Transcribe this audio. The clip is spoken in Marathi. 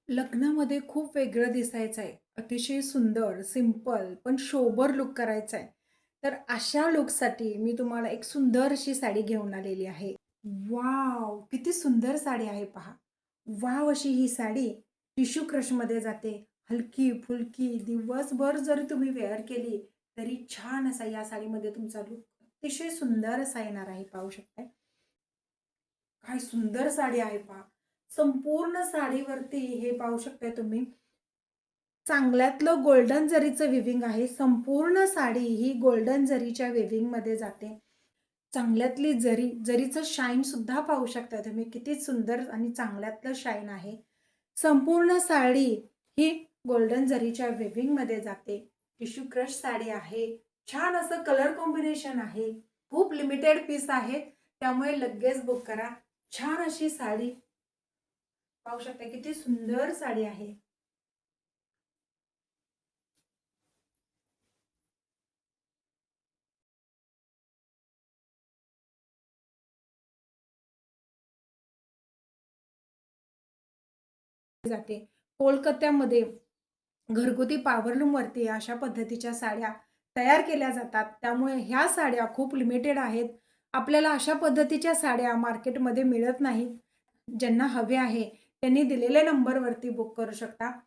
लग्नामध्ये खूप वेगळं दिसायचं आहे. अतिशय सुंदर, सिंपल पण सोबर लूक करायचा आहे. तर अशा लूकसाठी मी तुम्हाला एक सुंदर अशी साडी घेऊन आलेली आहे. वॉव! किती सुंदर साडी आहे पहा. वॉव! अशी ही साडी टिश्यू क्रशमध्ये जाते. हलकी-फुलकी दिवसभर जरी तुम्ही वेअर केली, तरी छान असा या साडीमध्ये तुमचा लूक अतिशय सुंदर असा येणार आहे. पाहू शकताय. काय सुंदर साडी आहे पहा. संपूर्ण साडीवरती हे पाहू शकताय तुम्ही, चांगल्यातलं गोल्डन जरीचं विविंग आहे. संपूर्ण साडी ही गोल्डन जरीच्या विविंगमध्ये जाते. चांगल्यातली जरी, जरीचं शाईन सुद्धा पाहू शकता तुम्ही. किती सुंदर आणि चांगल्यातलं शाईन आहे. संपूर्ण साडी ही गोल्डन जरीच्या वेव्हिंगमध्ये जाते. टिश्यू क्रश साडी आहे. छान असं कलर कॉम्बिनेशन आहे. खूप लिमिटेड पीस आहेत. त्यामुळे लगेच बुक करा. छान अशी साडी पाहू शकता. किती सुंदर साडी आहे. जाते. कोलकात्यामध्ये घरगुती पॉवरलूमवरती अशा पद्धतीच्या साड्या तयार केल्या जातात. त्यामुळे ह्या साड्या खूप लिमिटेड आहेत. आपल्याला अशा पद्धतीच्या साड्या मार्केटमध्ये मिळत नाहीत. ज्यांना हवे आहे त्यांनी दिलेल्या नंबरवरती बुक करू शकता.